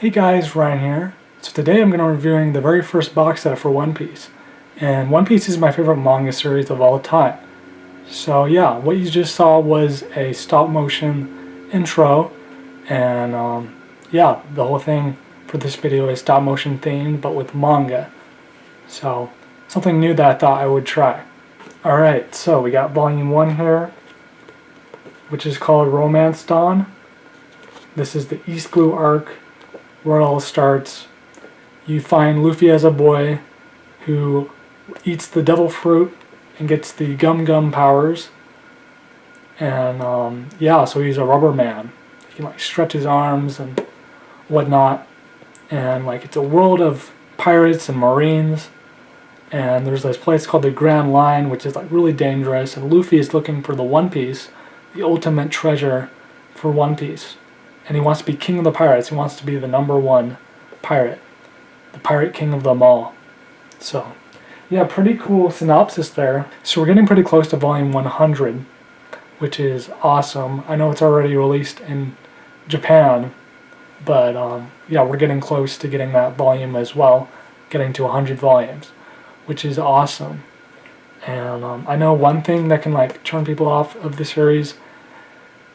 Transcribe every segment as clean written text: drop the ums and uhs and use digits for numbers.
Hey guys, Ryan here. So today I'm going to be reviewing the very first box set for One Piece. And One Piece is my favorite manga series of all time. So yeah, what you just saw was a stop motion intro, and yeah, the whole thing for this video is stop motion themed but with manga. So something new that I thought I would try. Alright, so we got volume 1 here, which is called Romance Dawn. This is the East Blue arc, where it all starts. You find Luffy as a boy who eats the devil fruit and gets the gum powers, and yeah, so he's a rubber man. He can like stretch his arms and whatnot, and like it's a world of pirates and marines, and there's this place called the Grand Line, which is like really dangerous, and Luffy is looking for the One Piece, the ultimate treasure for One Piece. And he wants to be king of the pirates. He wants to be the #1 pirate. The pirate king of them all. So, yeah, pretty cool synopsis there. So we're getting pretty close to volume 100, which is awesome. I know it's already released in Japan, but yeah, we're getting close to getting that volume as well. Getting to 100 volumes, which is awesome. And I know one thing that can like turn people off of the series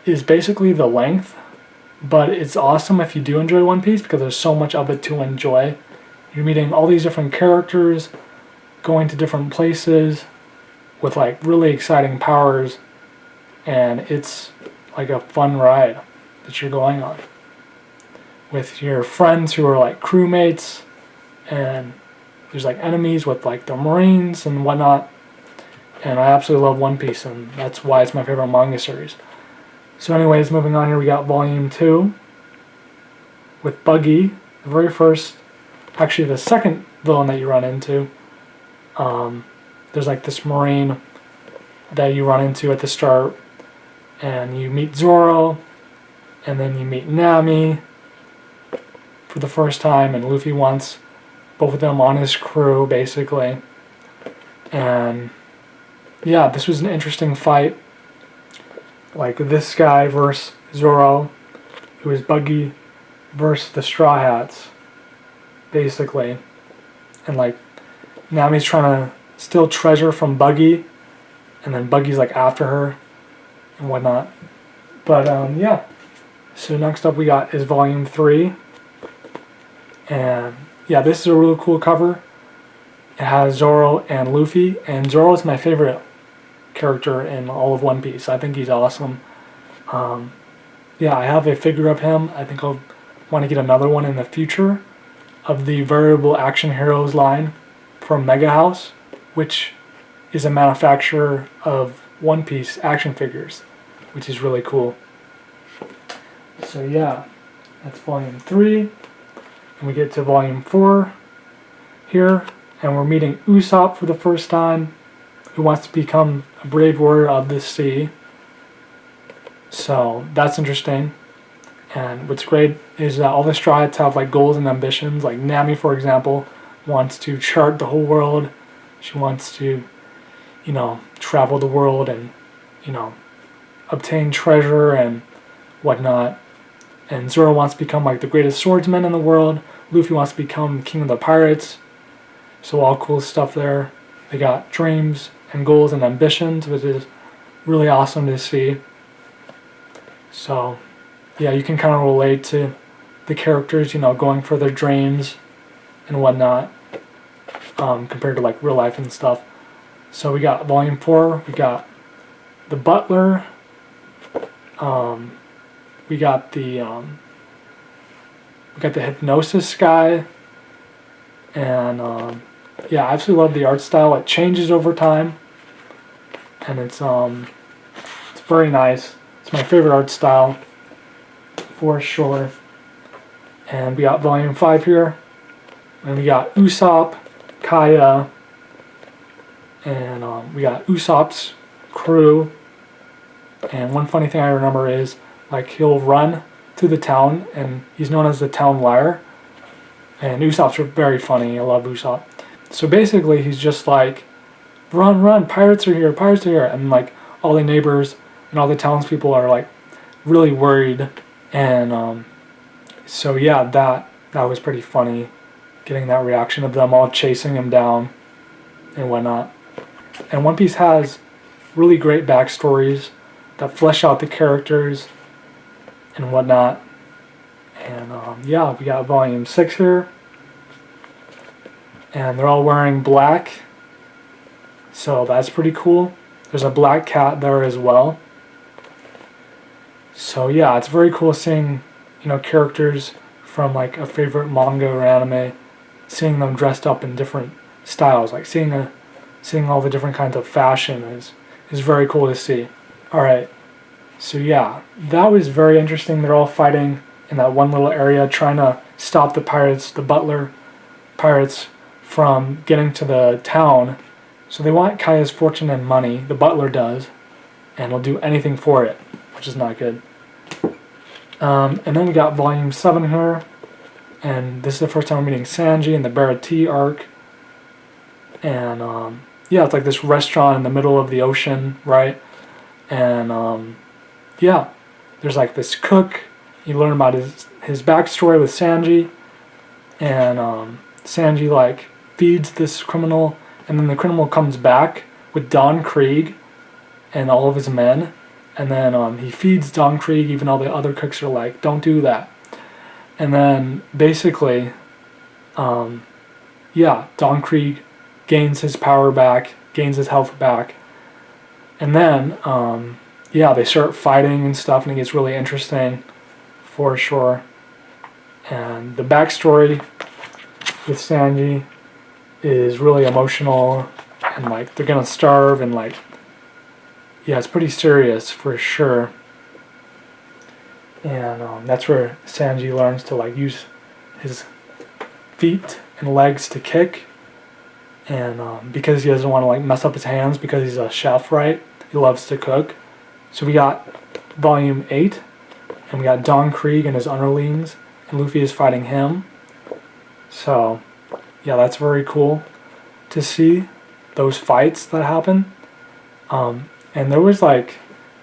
is basically the length. But it's awesome if you do enjoy One Piece because there's so much of it to enjoy. You're meeting all these different characters, going to different places with like really exciting powers, and it's like a fun ride that you're going on with your friends who are like crewmates, and there's like enemies with like the Marines and whatnot. And I absolutely love One Piece, and that's why it's my favorite manga series. So anyways, moving on here, we got volume 2 with Buggy, the very first, actually the second villain that you run into. There's like this marine that you run into at the start, and you meet Zoro, and then you meet Nami for the first time, and Luffy wants both of them on his crew, basically. And yeah, this was an interesting fight. Like this guy versus Zoro, who is Buggy, versus the Straw Hats, basically. And like Nami's trying to steal treasure from Buggy, and then Buggy's like after her and whatnot. But yeah. So next up we got is volume 3, and yeah, this is a really cool cover. It has Zoro and Luffy, and Zoro is my favorite character in all of One Piece. I think he's awesome. Yeah, I have a figure of him. I think I'll want to get another one in the future of the Variable Action Heroes line from Mega House, which is a manufacturer of One Piece action figures, which is really cool. So yeah, that's volume 3, and we get to volume 4 here, and we're meeting Usopp for the first time, who wants to become a brave warrior of the sea. So that's interesting. And what's great is that all the Straw Hats have like goals and ambitions. Like Nami, for example, wants to chart the whole world. She wants to, you know, travel the world and, you know, obtain treasure and whatnot. And Zoro wants to become like the greatest swordsman in the world. Luffy wants to become king of the pirates. So all cool stuff there. They got dreams and goals and ambitions, which is really awesome to see. So yeah, you can kind of relate to the characters, you know, going for their dreams and whatnot, compared to like real life and stuff. So we got volume 4, we got the butler, we got the hypnosis guy, and yeah, I absolutely love the art style. It changes over time, and it's very nice. It's my favorite art style for sure. And we got volume 5 here, and we got Usopp, Kaya, and we got Usopp's crew. And one funny thing I remember is like he'll run through the town, and he's known as the town liar. And Usopp's very funny. I love Usopp. So basically, he's just like, run, pirates are here, and like all the neighbors and all the townspeople are like really worried, and so yeah, that that was pretty funny, getting that reaction of them all chasing him down and whatnot. And One Piece has really great backstories that flesh out the characters and whatnot. And yeah, we got volume 6 here. And they're all wearing black, so that's pretty cool. There's a black cat there as well. So yeah, it's very cool seeing, characters from like a favorite manga or anime, seeing them dressed up in different styles, like seeing all the different kinds of fashion is very cool to see. Alright, so yeah, that was very interesting. They're all fighting in that one little area, trying to stop the pirates, the butler pirates, from getting to the town. So they want Kaya's fortune and money, the butler does, and will do anything for it, which is not good. And then we got volume 7 here, and this is the first time we're meeting Sanji in the Barati arc. And yeah, it's like this restaurant in the middle of the ocean, right? And yeah, there's like this cook. You learn about his backstory with Sanji, and Sanji like feeds this criminal, and then the criminal comes back with Don Krieg and all of his men, and then he feeds Don Krieg, even though the other cooks are like, don't do that. And then basically, yeah, Don Krieg gains his power back, gains his health back, and then yeah, they start fighting and stuff, and it gets really interesting for sure. And the backstory with Sanji is really emotional, and like they're gonna starve, and like, yeah, it's pretty serious for sure. And that's where Sanji learns to like use his feet and legs to kick, and because he doesn't want to like mess up his hands, because he's a chef, right? He loves to cook. So we got volume 8, and we got Don Krieg and his underlings, and Luffy is fighting him. So yeah, that's very cool to see those fights that happen. And there was like,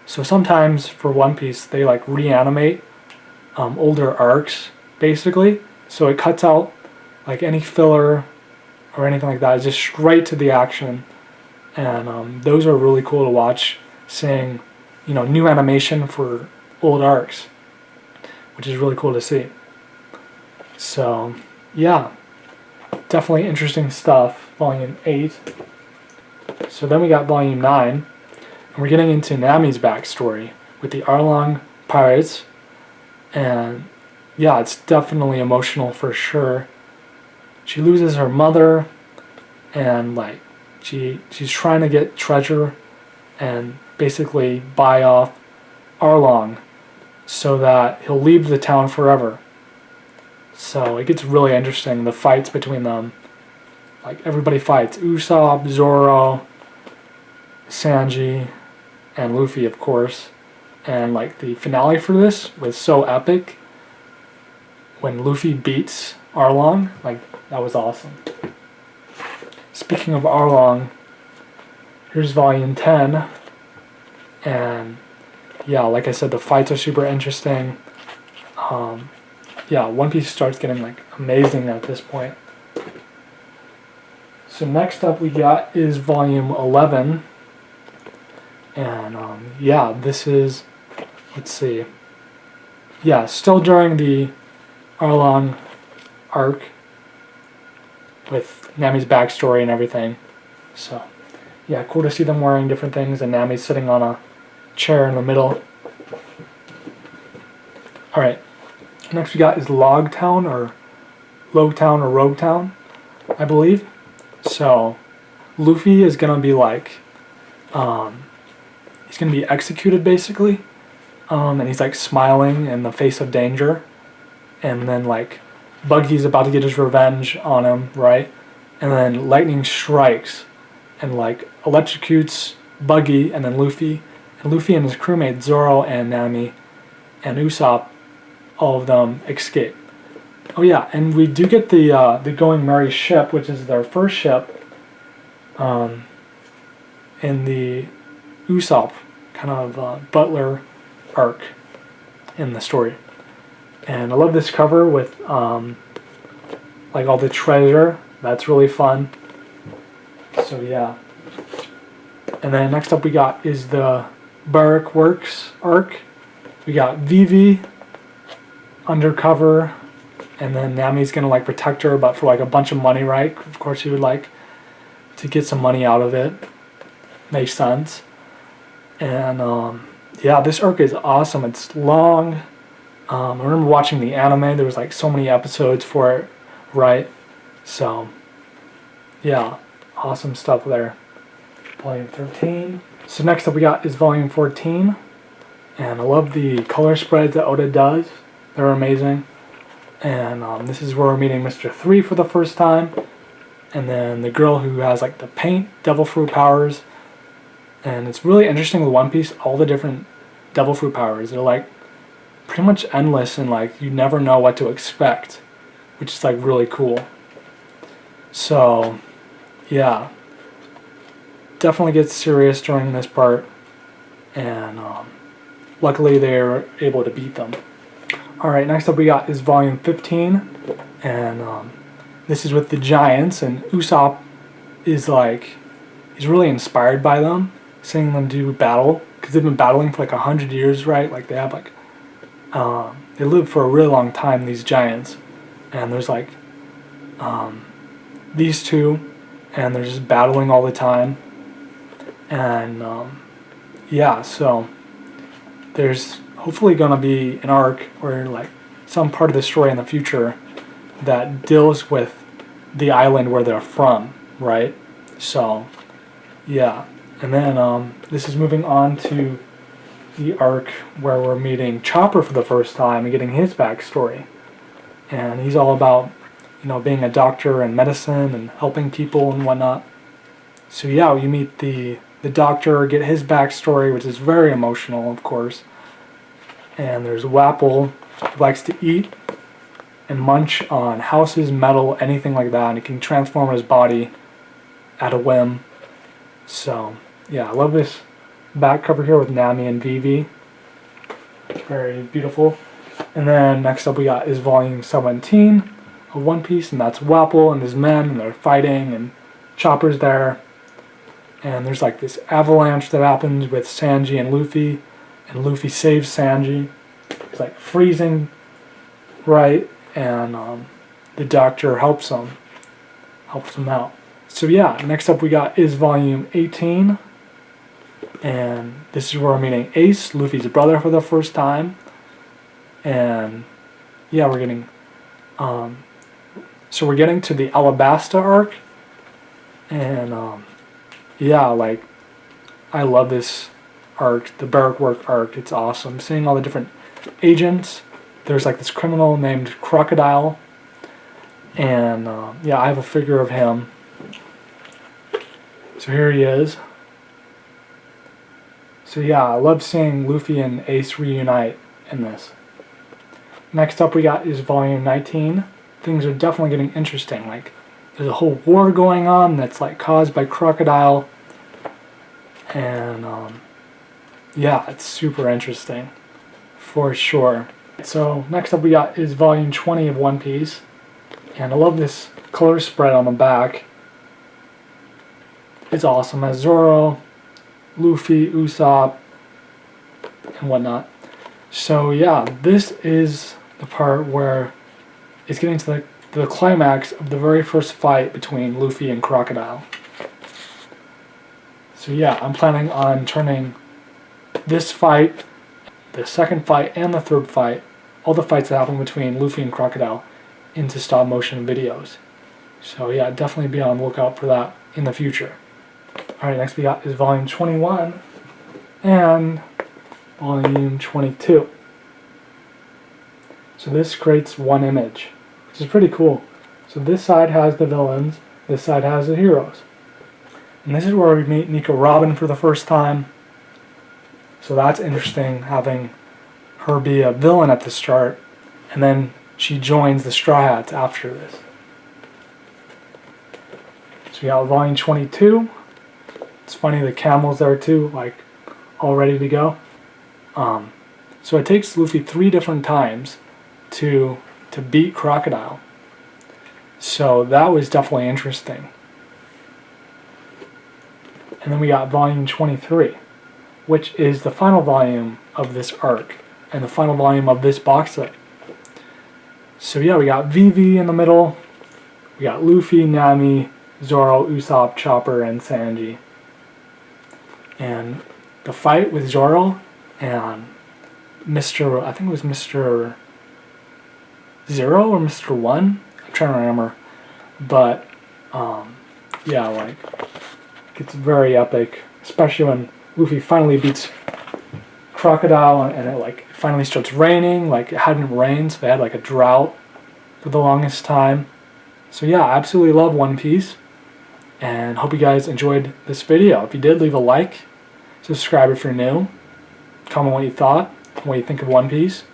so sometimes for One Piece they like reanimate older arcs basically, so it cuts out like any filler or anything like that. It's just straight to the action, and those are really cool to watch, seeing new animation for old arcs, which is really cool to see. So yeah, definitely interesting stuff, volume 8. So then we got volume 9, and we're getting into Nami's backstory with the Arlong pirates, and yeah, it's definitely emotional for sure. She loses her mother, and like she's trying to get treasure and basically buy off Arlong so that he'll leave the town forever. So it gets really interesting, the fights between them. Like everybody fights. Usopp, Zoro, Sanji, and Luffy, of course. And like the finale for this was so epic. When Luffy beats Arlong, like that was awesome. Speaking of Arlong, here's volume 10. And yeah, like I said, the fights are super interesting. Yeah, One Piece starts getting like amazing at this point. So next up we got is volume 11, and yeah, this is, let's see, yeah, still during the Arlong arc with Nami's backstory and everything. So yeah, cool to see them wearing different things, and Nami's sitting on a chair in the middle. Alright, next we got is Log Town, or Log Town, or Rogue Town, I believe. So Luffy is gonna be like, he's gonna be executed basically, and he's like smiling in the face of danger, and then like Buggy's about to get his revenge on him, right? And then lightning strikes and like electrocutes Buggy and then Luffy, and Luffy and his crewmates Zoro and Nami and Usopp, all of them escape. Oh yeah, and we do get the Going Merry ship, which is their first ship, in the Usopp kind of butler arc in the story. And I love this cover with like all the treasure. That's really fun. So yeah. And then next up we got is the Barrack Works arc. We got Vivi undercover, and then Nami's gonna like protect her, but for like a bunch of money, right? Of course he would like to get some money out of it. Makes sense. And yeah, this arc is awesome. It's long. I remember watching the anime. There was like so many episodes for it, right? So yeah, awesome stuff there. Volume 13. So next up we got is volume 14. And I love the color spreads that Oda does. They're amazing. And this is where we're meeting Mr. 3 for the first time. And then the girl who has like the paint devil fruit powers. And it's really interesting with One Piece, all the different devil fruit powers. They're like pretty much endless, and like you never know what to expect, which is like really cool. So yeah, definitely gets serious during this part, and luckily they were able to beat them. Alright, next up we got is volume 15, and this is with the giants, and Usopp is like, he's really inspired by them, seeing them do battle, because they've been battling for like 100 years, right? Like they have like, they live for a really long time, these giants, and there's like these two, and they're just battling all the time, and yeah, so there's hopefully gonna be an arc or like some part of the story in the future that deals with the island where they're from, right? So yeah, and then this is moving on to the arc where we're meeting Chopper for the first time and getting his backstory, and he's all about, you know, being a doctor and medicine and helping people and whatnot. So yeah, you meet the doctor, get his backstory, which is very emotional, of course. And there's Wapple, who likes to eat and munch on houses, metal, anything like that, and he can transform his body at a whim. So yeah, I love this back cover here with Nami and Vivi. Very beautiful. And then next up we got is volume 17 of One Piece, and that's Wapple and his men, and they're fighting, and Chopper's there. And there's like this avalanche that happens with Sanji and Luffy saves Sanji. He's like freezing, right? And the doctor helps him out. So yeah, next up we got is volume 18. And this is where we're meeting Ace, Luffy's brother, for the first time. And yeah, we're getting so we're getting to the Alabasta arc. And yeah, like I love this arc, the Barrack Work arc. It's awesome. Seeing all the different agents. There's like this criminal named Crocodile. And yeah, I have a figure of him. So here he is. So yeah, I love seeing Luffy and Ace reunite in this. Next up we got is volume 19. Things are definitely getting interesting. Like there's a whole war going on that's like caused by Crocodile. And yeah, it's super interesting for sure. So next up we got is volume 20 of One Piece. And I love this color spread on the back. It's awesome. As Zoro, Luffy, Usopp, and whatnot. So yeah, this is the part where it's getting to the climax of the very first fight between Luffy and Crocodile. So yeah, I'm planning on turning this fight, the second fight, and the third fight, all the fights that happen between Luffy and Crocodile, into stop motion videos. So yeah, definitely be on the lookout for that in the future. Alright, next we got is volume 21 and volume 22. So this creates one image, which is pretty cool. So this side has the villains, this side has the heroes. And this is where we meet Nico Robin for the first time. So that's interesting, having her be a villain at the start, and then she joins the Straw Hats after this. So we got volume 22. It's funny, the camel's there too, like all ready to go. So it takes Luffy 3 different times to beat Crocodile. So that was definitely interesting. And then we got volume 23, which is the final volume of this arc and the final volume of this box set. So yeah, we got Vivi in the middle, we got Luffy, Nami, Zoro, Usopp, Chopper, and Sanji. And the fight with Zoro and Mr. I think it was Mr. Zero or Mr. One? I'm trying to remember. But yeah, like it's very epic, especially when Luffy finally beats Crocodile and it like finally starts raining. Like it hadn't rained, so they had like a drought for the longest time. So yeah, I absolutely love One Piece, and hope you guys enjoyed this video. If you did, leave a like, subscribe if you're new, comment what you thought, what you think of One Piece,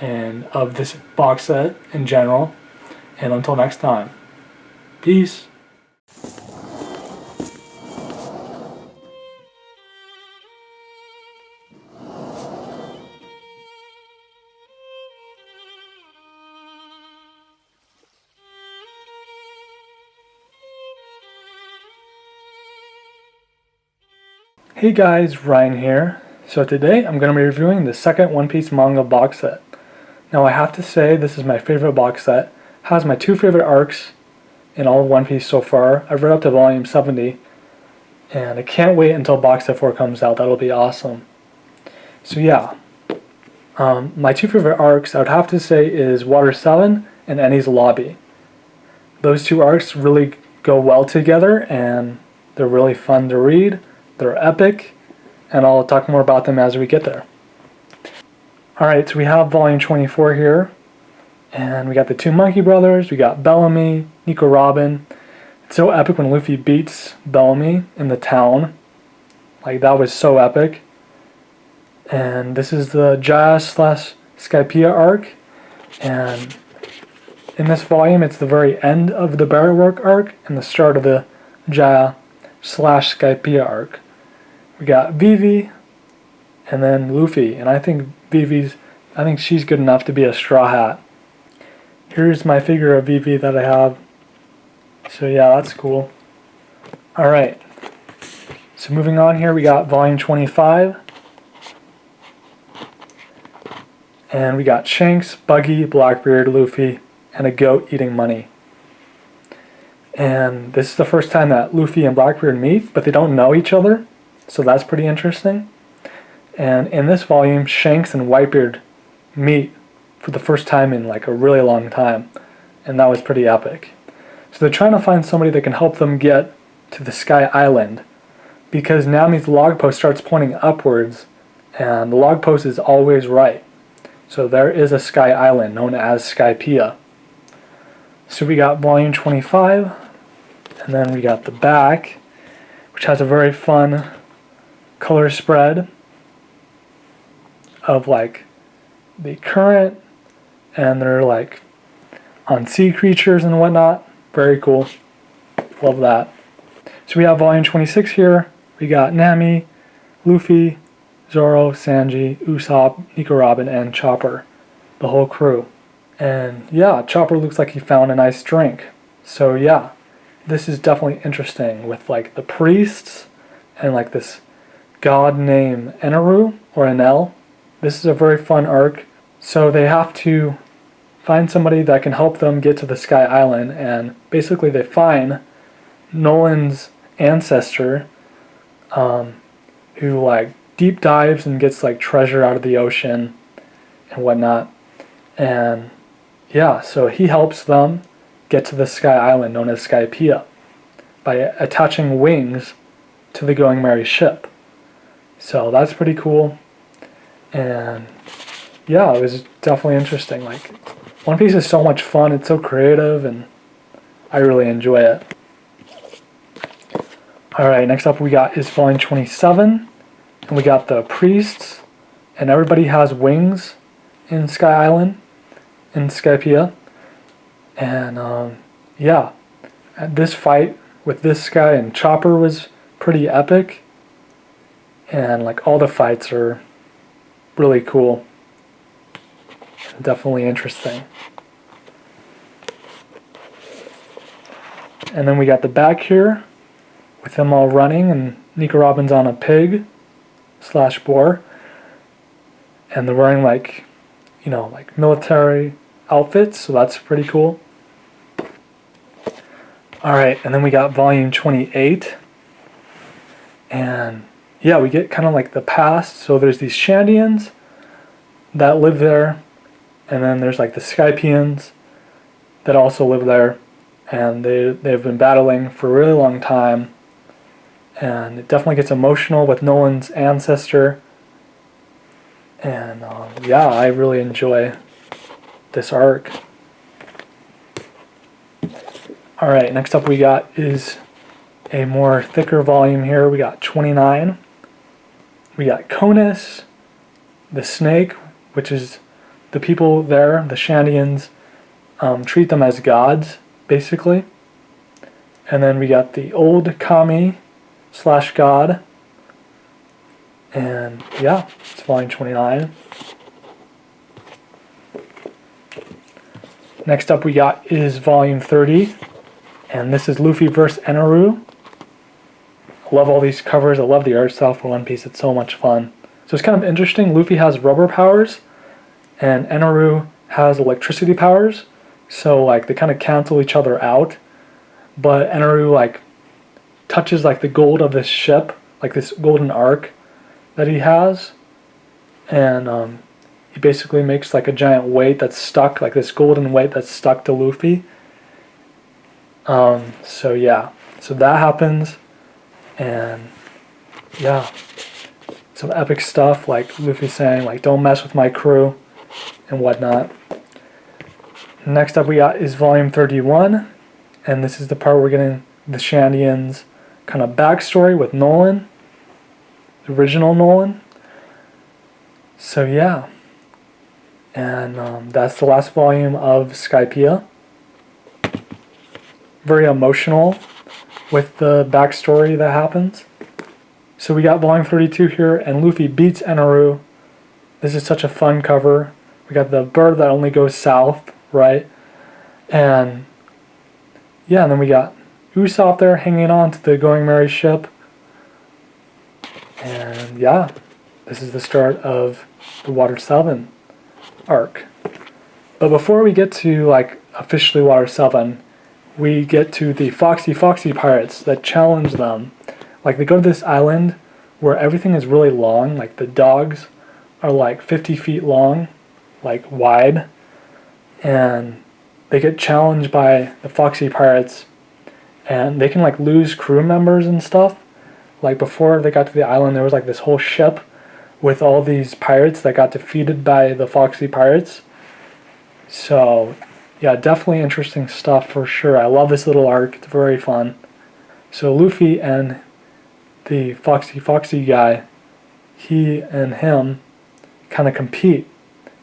and of this box set in general. And until next time, peace. Hey guys, Ryan here. So today I'm going to be reviewing the second One Piece manga box set. Now I have to say this is my favorite box set. It has my two favorite arcs in all of One Piece so far. I've read up to volume 70 and I can't wait until box set 4 comes out. That'll be awesome. So yeah, my two favorite arcs I would have to say is Water 7 and Enies Lobby. Those two arcs really go well together and they're really fun to read. They're epic, and I'll talk more about them as we get there. Alright, so we have volume 24 here, and we got the two Monkey Brothers, we got Bellamy, Nico Robin. It's so epic when Luffy beats Bellamy in the town. Like, that was so epic. And this is the Jaya/Skypiea arc, and in this volume it's the very end of the Barrowwork arc and the start of the Jaya/Skypiea arc. We got Vivi, and then Luffy, and I think she's good enough to be a Straw Hat. Here's my figure of Vivi that I have. So yeah, that's cool. Alright, so moving on here, we got volume 25. And we got Shanks, Buggy, Blackbeard, Luffy, and a goat eating money. And this is the first time that Luffy and Blackbeard meet, but they don't know each other. So that's pretty interesting. And in this volume, Shanks and Whitebeard meet for the first time in like a really long time. And that was pretty epic. So they're trying to find somebody that can help them get to the Sky Island, because Nami's log post starts pointing upwards and the log post is always right. So there is a Sky Island known as Skypiea. So we got volume 25, and then we got the back, which has a very fun color spread of like the current, and they're like on sea creatures and whatnot. Very cool. Love that. So we have volume 26 here. We got Nami, Luffy, Zoro, Sanji, Usopp, Nico Robin, and Chopper. The whole crew. And yeah, Chopper looks like he found a nice drink. So yeah, this is definitely interesting with like the priests and like this god named Eneru or Enel. This is a very fun arc. So they have to find somebody that can help them get to the Sky Island, and basically they find Nolan's ancestor, who like deep dives and gets like treasure out of the ocean and whatnot. And yeah, so he helps them get to the Sky Island known as Skypiea by attaching wings to the Going Merry ship. So that's pretty cool. And yeah, it was definitely interesting. Like, One Piece is so much fun, it's so creative, and I really enjoy it. Alright, next up we got is volume 27, and we got the priests, and everybody has wings in Sky Island, in Skypiea. And yeah, this fight with this guy and Chopper was pretty epic, and like all the fights are really cool. Definitely interesting. And then we got the back here with them all running, and Nico Robin's on a pig slash boar. And they're wearing like, like military outfits, so that's pretty cool. Alright, and then we got volume 28. And yeah, we get kind of like the past. So there's these Shandians that live there, and then there's like the Skypians that also live there, and they've been battling for a really long time. And it definitely gets emotional with Nolan's ancestor. And yeah, I really enjoy this arc. Alright, next up we got is a more thicker volume here. We got 29. We got Conus, the snake, which is the people there, the Shandians, treat them as gods, basically. And then we got the old Kami slash god. And yeah, it's volume 29. Next up we got is volume 30. And this is Luffy vs. Eneru. I love all these covers. I love the art style for One Piece. It's so much fun. So it's kind of interesting. Luffy has rubber powers, and Eneru has electricity powers. So like they kind of cancel each other out. But Eneru like touches like the gold of this ship, like this golden arc that he has, and he basically makes like a giant weight that's stuck, like this golden weight that's stuck to Luffy. So yeah, so that happens, and yeah, some epic stuff like Luffy saying like don't mess with my crew and whatnot. Next up we got is volume 31, and this is the part where we're getting the Shandians kind of backstory with Nolan, the original Nolan. So yeah, and that's the last volume of Skypiea. Very emotional with the backstory that happens. So we got volume 32 here, and Luffy beats Eneru. This is such a fun cover. We got the bird that only goes south, right? And yeah, and then we got Usopp there hanging on to the Going Merry ship. And yeah, this is the start of the Water 7 arc. But before we get to like officially Water 7, we get to the Foxy pirates that challenge them. Like they go to this island where everything is really long, like the dogs are like 50 feet long, like wide, and they get challenged by the Foxy pirates, and they can like lose crew members and stuff. Like before they got to the island, there was like this whole ship with all these pirates that got defeated by the Foxy pirates. So yeah, definitely interesting stuff for sure. I love this little arc. It's very fun. So Luffy and the Foxy guy, he and him kind of compete,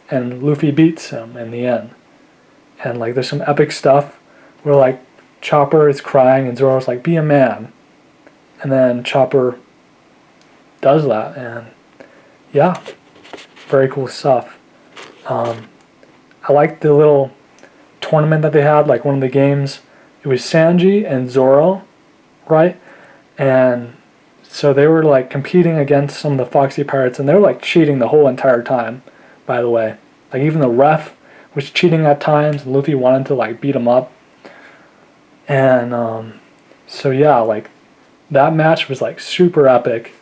and Luffy beats him in the end. And like there's some epic stuff where like Chopper is crying and Zoro's like, be a man. And then Chopper does that, and yeah, very cool stuff. I like the little tournament that they had, like one of the games, it was Sanji and Zoro, right? And so they were like competing against some of the Foxy pirates, and they were like cheating the whole entire time, by the way. Like even the ref was cheating at times, and Luffy wanted to like beat him up. And so yeah, like that match was like super epic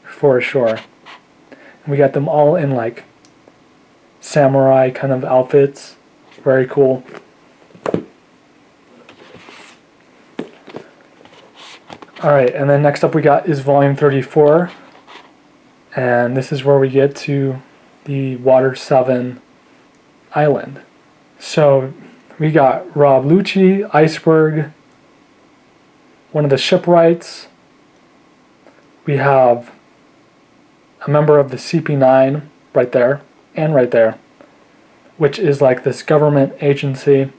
for sure. And we got them all in like samurai kind of outfits. Very cool. Alright, and then next up we got is volume 34. And this is where we get to the Water 7 island. So we got Rob Lucci, Iceberg, one of the shipwrights. We have a member of the CP9 right there, and right there, which is like this government agency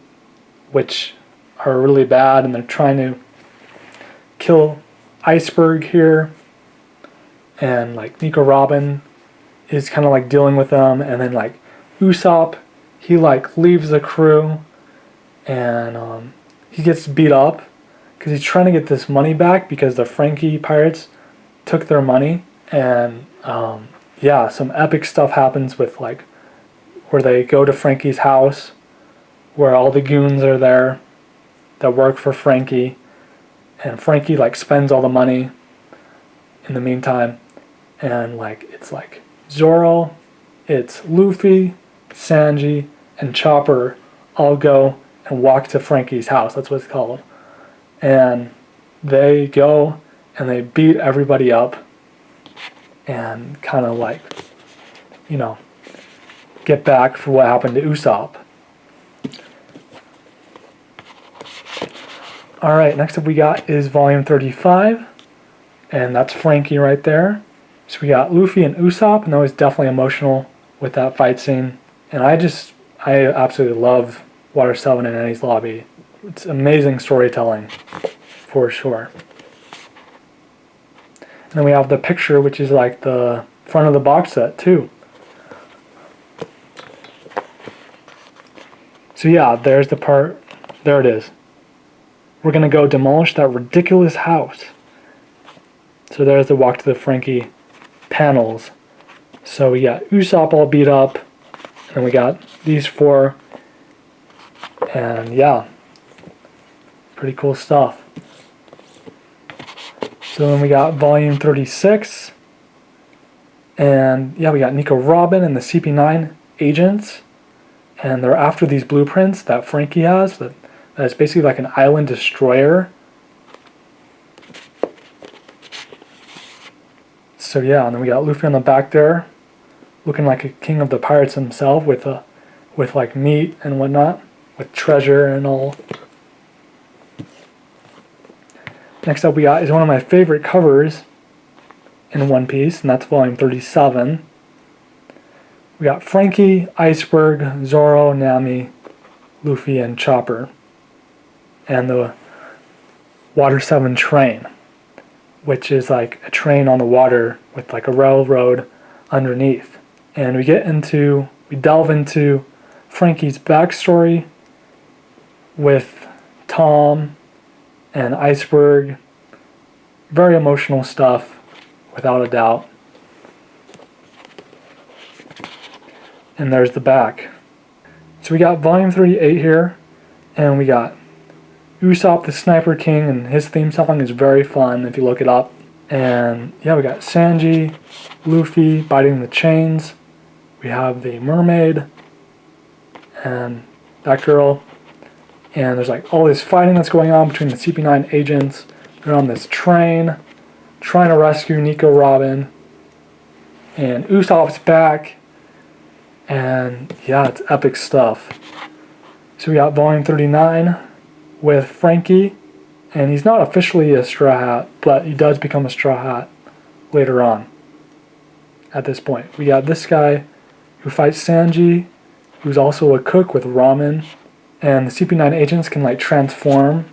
which are really bad, and they're trying to kill Iceberg here, and like Nico Robin is kind of like dealing with them, and then like Usopp, he like leaves the crew, and he gets beat up because he's trying to get this money back because the Frankie pirates took their money. And yeah, some epic stuff happens with like where they go to Frankie's house, where all the goons are there that work for Frankie, and Frankie like spends all the money in the meantime, and like it's like Zoro, it's Luffy, Sanji, and Chopper all go and walk to Frankie's house. That's what it's called. And they go and they beat everybody up and kind of like, you know, get back for what happened to Usopp. Alright, next up we got is volume 35, and that's Frankie right there. So we got Luffy and Usopp, and that was definitely emotional with that fight scene. And I absolutely love Water 7 and Enies Lobby. It's amazing storytelling, for sure. And then we have the picture, which is like the front of the box set, too. So yeah, there's the part, there it is. We're going to go demolish that ridiculous house. So there's the walk to the Frankie panels. So we got Usopp all beat up, and we got these four, and yeah, pretty cool stuff. So then we got volume 36, and yeah, we got Nico Robin and the CP9 agents, and they're after these blueprints that Frankie has, that's basically like an island destroyer. So yeah, and then we got Luffy on the back there, looking like a king of the pirates himself, with like meat and whatnot, with treasure and all. Next up we got is one of my favorite covers in One Piece, and that's volume 37. We got Frankie, Iceberg, Zoro, Nami, Luffy, and Chopper, and the Water 7 train, which is like a train on the water with like a railroad underneath. And we delve into Frankie's backstory with Tom and Iceberg. Very emotional stuff, without a doubt. And there's the back. So we got volume 38 here, and we got Usopp the Sniper King, and his theme song is very fun if you look it up. And yeah, we got Sanji, Luffy biting the chains. We have the mermaid and that girl. And there's like all this fighting that's going on between the CP9 agents. They're on this train trying to rescue Nico Robin. And Usopp's back. And yeah, it's epic stuff. So we got volume 39 with Frankie. And he's not officially a Straw Hat, but he does become a Straw Hat later on. At this point, we got this guy who fights Sanji, who's also a cook with ramen. And the CP9 agents can like transform.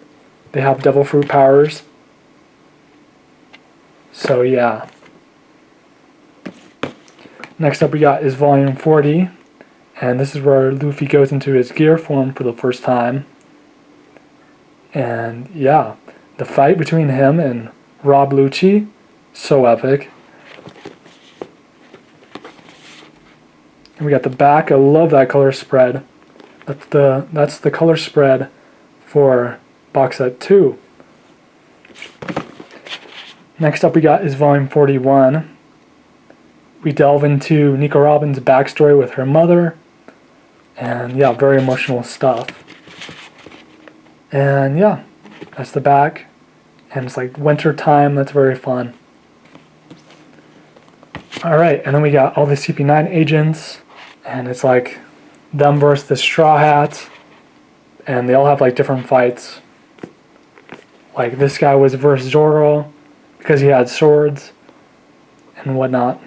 They have devil fruit powers. So yeah. Next up we got is volume 40. And this is where Luffy goes into his gear form for the first time. And yeah, the fight between him and Rob Lucci, so epic. And we got the back. I love that color spread. That's the color spread for box set 2. Next up we got is volume 41. We delve into Nico Robin's backstory with her mother. And yeah, very emotional stuff. And yeah, that's the back. And it's like winter time, that's very fun. Alright, and then we got all the CP9 agents. And it's like them versus the Straw Hats. And they all have like different fights. Like this guy was versus Zoro because he had swords and whatnot.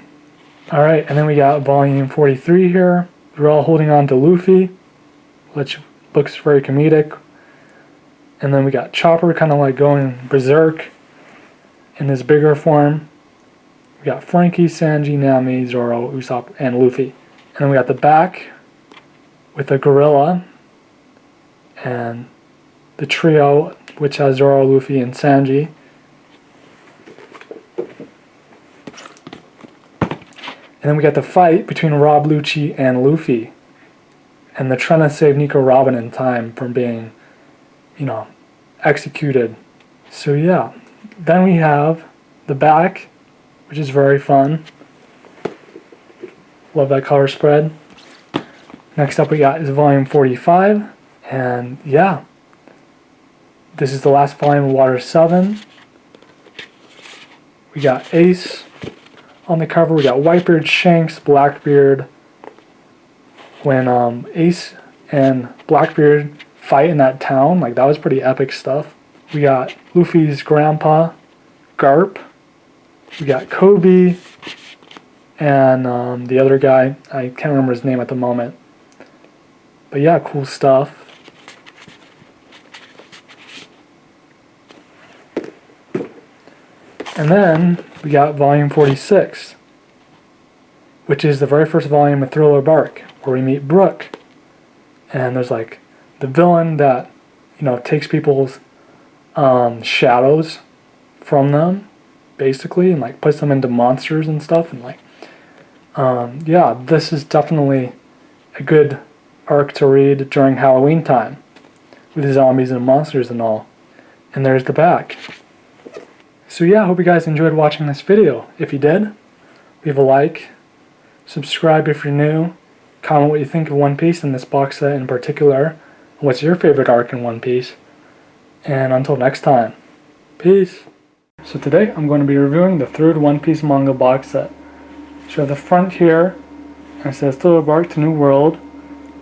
Alright, and then we got volume 43 here. We're all holding on to Luffy, which looks very comedic. And then we got Chopper kind of like going berserk in his bigger form. We got Frankie, Sanji, Nami, Zoro, Usopp, and Luffy. And then we got the back with the gorilla and the trio which has Zoro, Luffy, and Sanji. And then we got the fight between Rob Lucci and Luffy. And they're trying to save Nico Robin in time from being, executed. So yeah. Then we have the back, which is very fun. Love that color spread. Next up we got is volume 45. And yeah. This is the last volume of Water 7. We got Ace on the cover. We got Whitebeard, Shanks, Blackbeard. When Ace and Blackbeard fight in that town, like that was pretty epic stuff. We got Luffy's grandpa, Garp. We got Kobe and the other guy. I can't remember his name at the moment. But yeah, cool stuff. And then we got volume 46, which is the very first volume of Thriller Bark, where we meet Brook. And there's like the villain that, takes people's shadows from them, basically, and like puts them into monsters and stuff. And like, yeah, this is definitely a good arc to read during Halloween time, with the zombies and monsters and all. And there's the back. So yeah, I hope you guys enjoyed watching this video. If you did, leave a like, subscribe if you're new, comment what you think of One Piece and this box set in particular, and what's your favorite arc in One Piece. And until next time, peace. So today I'm going to be reviewing the third One Piece manga box set. So the front here, and it says Thriller Bark to New World,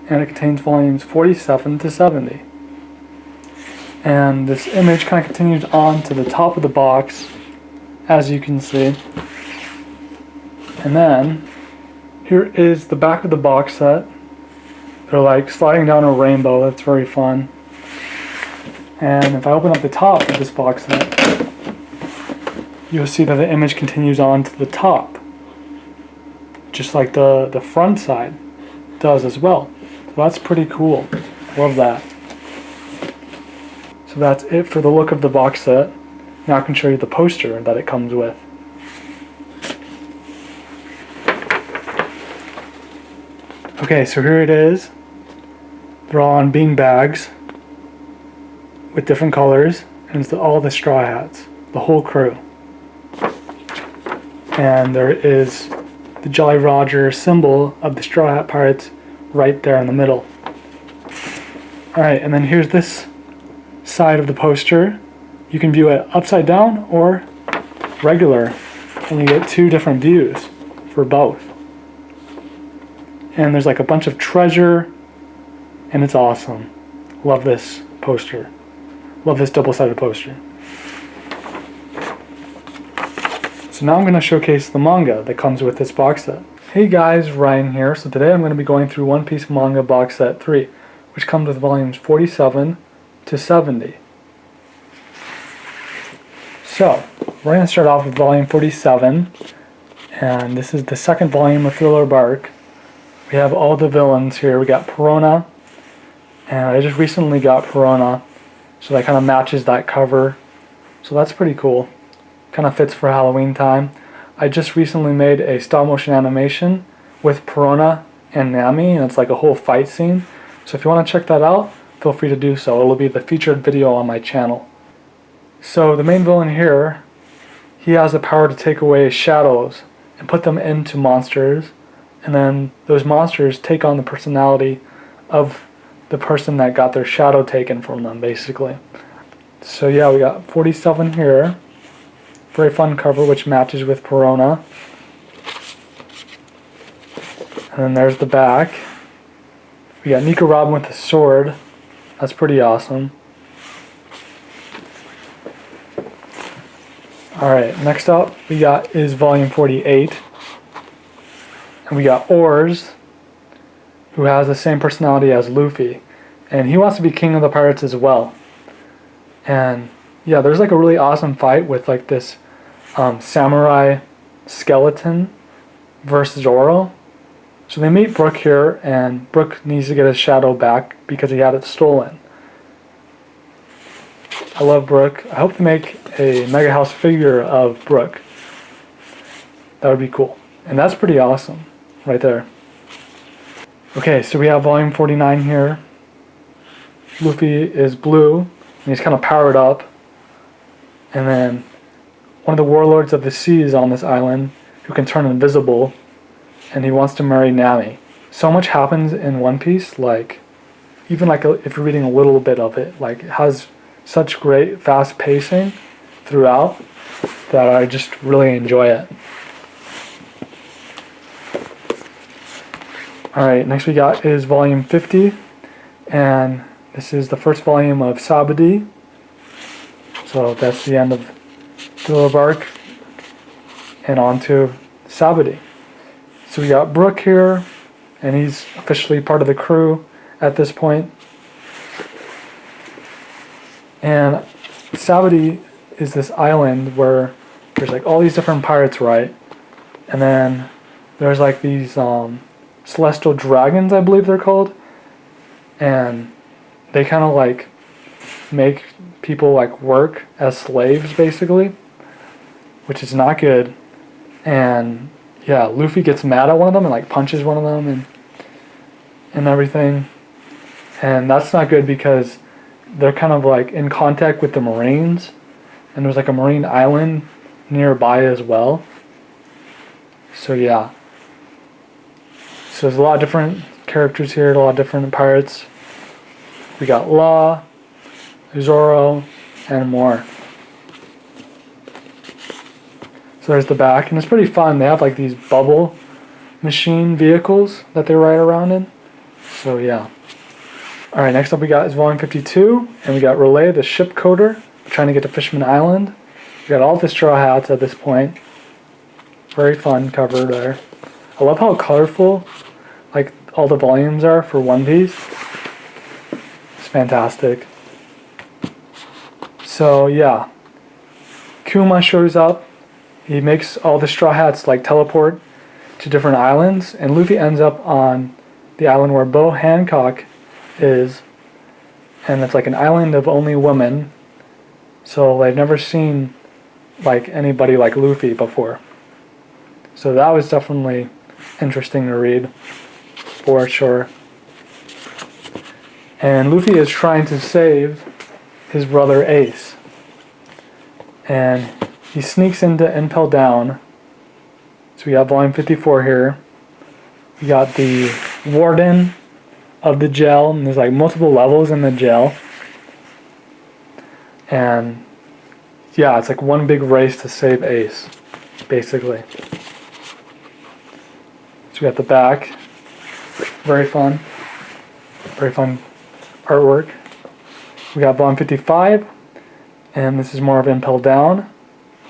and it contains volumes 47 to 70. And this image kind of continues on to the top of the box, as you can see. And then, here is the back of the box set. They're like sliding down a rainbow. That's very fun. And if I open up the top of this box set, you'll see that the image continues on to the top, just like the front side does as well. So that's pretty cool. Love that. So that's it for the look of the box set. Now I can show you the poster that it comes with. Okay, so here it is. They're all on bean bags with different colors, and it's all the Straw Hats, the whole crew. And there is the Jolly Roger symbol of the Straw Hat Pirates right there in the middle. Alright, and then here's this side of the poster. You can view it upside down or regular, and you get two different views for both. And there's like a bunch of treasure, and it's awesome. Love this poster. Love this double-sided poster. So now I'm going to showcase the manga that comes with this box set. Hey guys, Ryan here. So today I'm going to be going through One Piece Manga Box Set 3, which comes with volumes 47 to 70. So, we're going to start off with volume 47, and this is the second volume of Thriller Bark. We have all the villains here. We got Perona, and I just recently got Perona, so that kind of matches that cover. So that's pretty cool. Kind of fits for Halloween time. I just recently made a stop motion animation with Perona and Nami, and it's like a whole fight scene. So if you want to check that out, feel free to do so. It'll be the featured video on my channel. So the main villain here, he has the power to take away shadows and put them into monsters, and then those monsters take on the personality of the person that got their shadow taken from them, basically. So yeah, we got 47 here. Very fun cover, which matches with Perona. And then there's the back. We got Nico Robin with a sword. That's pretty awesome. Alright, next up we got is volume 48. And we got Oars, who has the same personality as Luffy. And he wants to be king of the pirates as well. And yeah, there's like a really awesome fight with like this samurai skeleton versus Zoro. So they meet Brook here, and Brook needs to get his shadow back because he had it stolen. I love Brook. I hope to make a Mega House figure of Brook. That would be cool. And that's pretty awesome, right there. Okay, so we have volume 49 here. Luffy is blue, and he's kind of powered up. And then one of the warlords of the sea is on this island who can turn invisible, and he wants to marry Nami. So much happens in One Piece, like, even like if you're reading a little bit of it, like it has such great fast pacing throughout that I just really enjoy it. Alright, next we got is volume 50, and this is the first volume of Sabadi. So that's the end of Thriller Bark and on to Sabadi. So we got Brook here, and he's officially part of the crew at this point. And Sabadi is this island where there's like all these different pirates, right? And then there's like these celestial dragons, I believe they're called, and they kind of like make people like work as slaves basically, which is not good. And yeah, Luffy gets mad at one of them and like punches one of them and everything, and that's not good because they're kind of like in contact with the Marines, and there's like a marine island nearby as well. So yeah, so there's a lot of different characters here, a lot of different pirates. We got Law, Zoro, and more. So there's the back, and it's pretty fun. They have like these bubble machine vehicles that they ride around in. So yeah. Alright, next up we got is volume 52, and we got Relay, the ship coder, trying to get to Fishman Island. We got all the straw hats at this point. Very fun cover there. I love how colorful like all the volumes are for One Piece. It's fantastic. So yeah, Kuma shows up. He makes all the straw hats like teleport to different islands, and Luffy ends up on the island where Bo Hancock is, and it's like an island of only women. So I've never seen like anybody like Luffy before. So that was definitely interesting to read, for sure. And Luffy is trying to save his brother Ace, and he sneaks into Impel Down. So we got volume 54 here. We got the warden of the jail, and there's like multiple levels in the jail. And yeah, it's like one big race to save Ace, basically. So we got the back. Very fun artwork. We got volume 55, and this is more of Impel Down.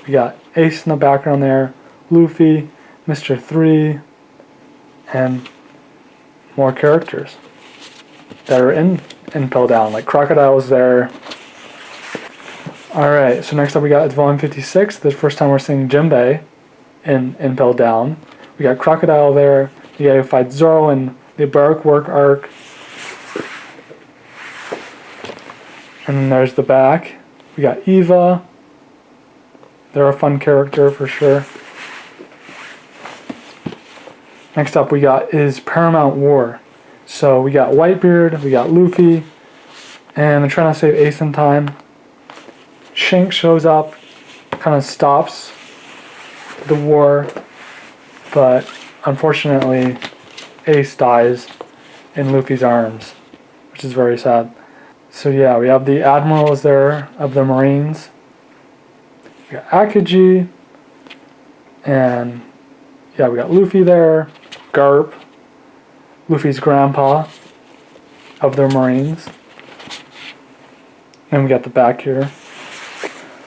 We got Ace in the background there, Luffy, Mr. 3, and more characters that are in Impel Down, like Crocodile's there. Alright, so next up we got volume 56, the first time we're seeing Jinbei in Impel Down. We got Crocodile there, you gotta fight Zoro in the Baroque Work arc. And then there's the back. We got Eva. They're a fun character for sure. Next up we got is Paramount War. So we got Whitebeard, we got Luffy, and they're trying to save Ace in time. Shanks shows up, kind of stops the war, but unfortunately Ace dies in Luffy's arms, which is very sad. So yeah, we have the admirals there of the Marines. We got Akaji, and yeah, we got Luffy there, Garp, Luffy's grandpa of the Marines. And we got the back here.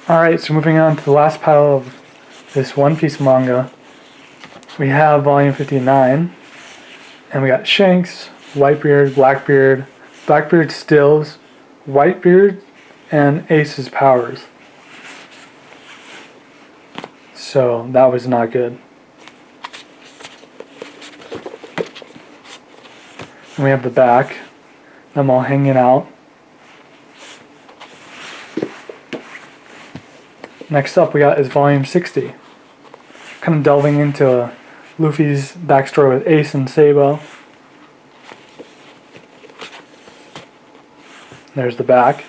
Alright, so moving on to the last pile of this One Piece manga. We have volume 59, and we got Shanks, Whitebeard, Blackbeard, Blackbeard stills, Whitebeard, and Ace's powers. So that was not good. And we have the back, them all hanging out. Next up we got is volume 60. Kind of delving into Luffy's backstory with Ace and Sabo. There's the back.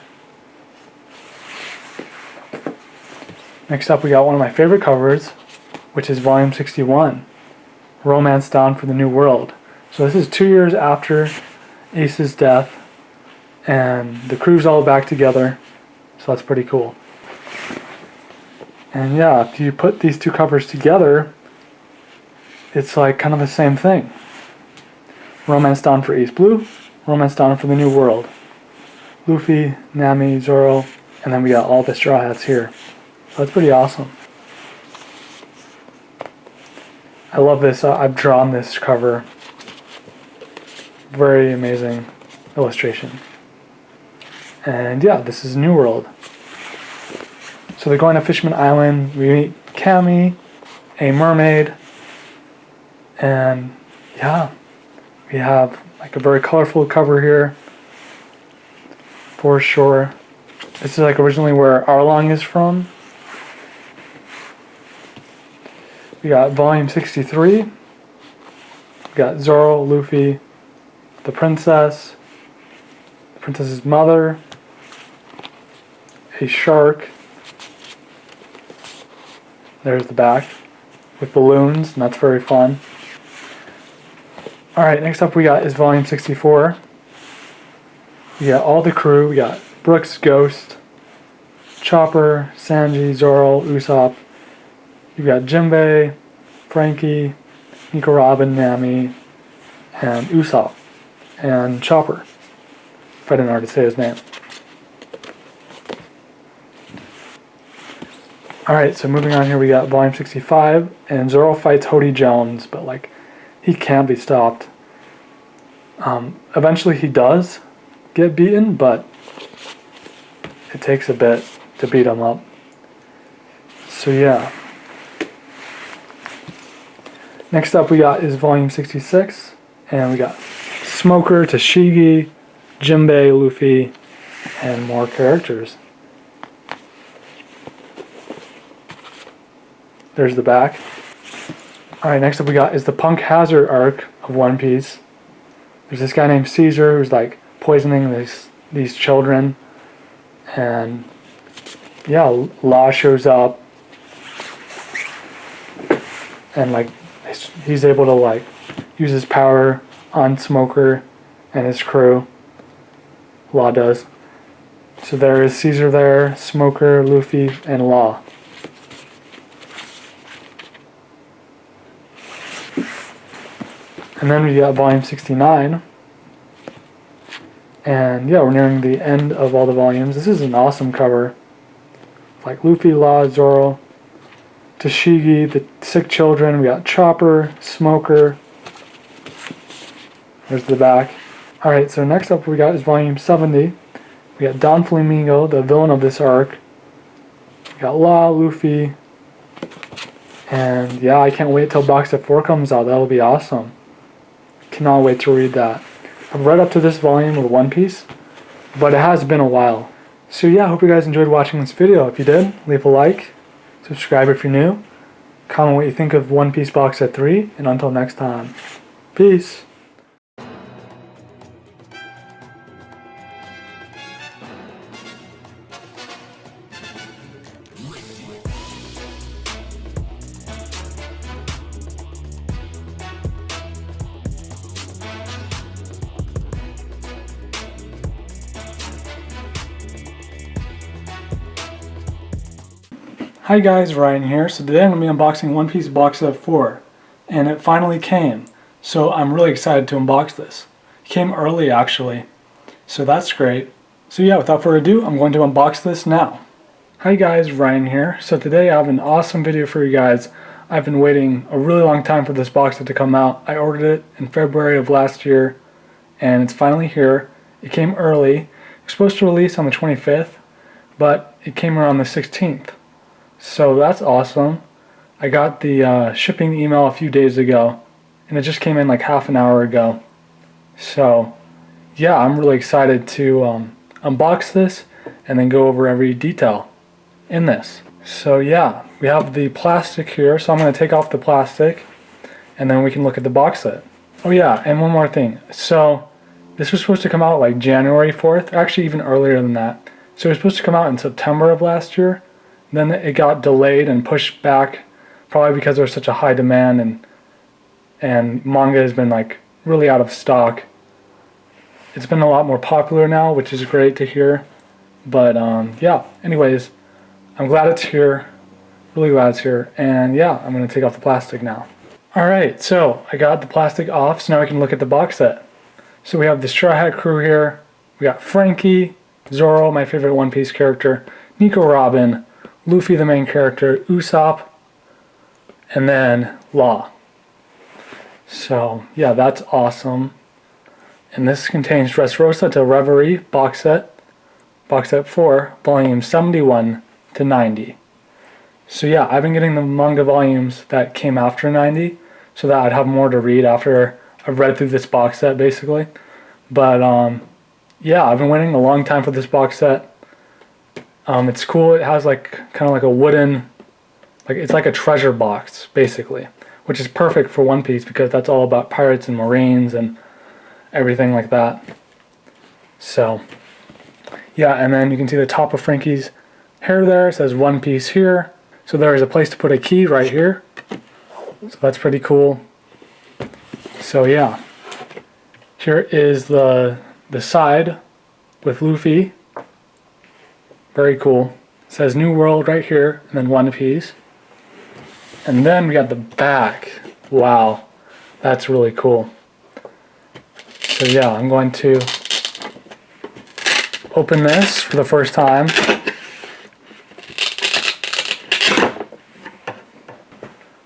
Next up we got one of my favorite covers, which is volume 61, Romance Dawn for the New World. So this is 2 years after Ace's death, and the crew's all back together, so that's pretty cool. And yeah, if you put these two covers together, it's like kind of the same thing. Romance Dawn for Ace Blue, Romance Dawn for the New World. Luffy, Nami, Zoro, and then we got all the Straw Hats here. So that's pretty awesome. I love this. I've drawn this cover. Very amazing illustration. And yeah, this is New World. So they're going to Fishman Island. We meet Cammy, a mermaid, and yeah, we have like a very colorful cover here. For sure. This is like originally where Arlong is from. We got volume 63. We got Zoro, Luffy, the princess's mother, a shark. There's the back with balloons, and that's very fun. Alright, next up we got is volume 64. We got all the crew. We got Brooks, Ghost, Chopper, Sanji, Zoro, Usopp. You got Jinbei, Frankie, Nico Robin, Nami, and Usopp, and Chopper, if I didn't already say his name. Alright, so moving on here, we got volume 65, and Zoro fights Hody Jones, but like, he can't be stopped. Eventually he does get beaten, but it takes a bit to beat him up. So yeah. Next up we got is volume 66, and we got Smoker, Tashigi, Jinbei, Luffy, and more characters. There's the back. Alright, next up we got is the Punk Hazard arc of One Piece. There's this guy named Caesar who's like poisoning these children, and yeah, Law shows up, and like he's able to like use his power on Smoker and his crew. Law does. So there is Caesar there, Smoker, Luffy, and Law. And then we got volume 69. And yeah, we're nearing the end of all the volumes. This is an awesome cover. Like Luffy, Law, Zoro, Tashigi, the sick children. We got Chopper, Smoker. There's the back. Alright, so next up we got is volume 70. We got Don Flamingo, the villain of this arc. We got Law, Luffy. And yeah, I can't wait till box set 4 comes out. That'll be awesome. Cannot wait to read that. I've read up to this volume of One Piece, but it has been a while. So yeah, I hope you guys enjoyed watching this video. If you did, leave a like, subscribe if you're new, comment what you think of One Piece box set 3, and until next time, peace. Hi guys, Ryan here. So today I'm going to be unboxing One Piece box set 4, and it finally came. So I'm really excited to unbox this. It came early actually, so that's great. So yeah, without further ado, I'm going to unbox this now. Hi guys, Ryan here. So today I have an awesome video for you guys. I've been waiting a really long time for this box set to come out. I ordered it in February of last year, and it's finally here. It came early. It was supposed to release on the 25th, but it came around the 16th. So that's awesome. I got the shipping email a few days ago, and it just came in like half an hour ago. So yeah, I'm really excited to unbox this and then go over every detail in this. So yeah, we have the plastic here, so I'm going to take off the plastic and then we can look at the box set. Oh yeah, and one more thing. So this was supposed to come out like January 4th, actually even earlier than that. So it was supposed to come out in September of last year. Then it got delayed and pushed back, probably because there was such a high demand and manga has been like really out of stock. It's been a lot more popular now, which is great to hear. But yeah, anyways, I'm glad it's here. Really glad it's here. And yeah, I'm going to take off the plastic now. Alright, so I got the plastic off, so now we can look at the box set. So we have the Straw Hat crew here. We got Frankie, Zoro, my favorite One Piece character, Nico Robin, Luffy the main character, Usopp, and then Law. So yeah, that's awesome. And this contains Dressrosa to Reverie box set 4, volume 71 to 90. So yeah, I've been getting the manga volumes that came after 90, so that I'd have more to read after I've read through this box set, basically. But yeah, I've been waiting a long time for this box set. It's cool. It has like kind of like a wooden, like it's like a treasure box, basically, which is perfect for One Piece because that's all about pirates and marines and everything like that. So yeah, and then you can see the top of Frankie's hair there. It says One Piece here. So there is a place to put a key right here. So that's pretty cool. So yeah, here is the side with Luffy. Very cool. It says New World right here, and then One Piece. And then we got the back. Wow, that's really cool. So yeah, I'm going to open this for the first time.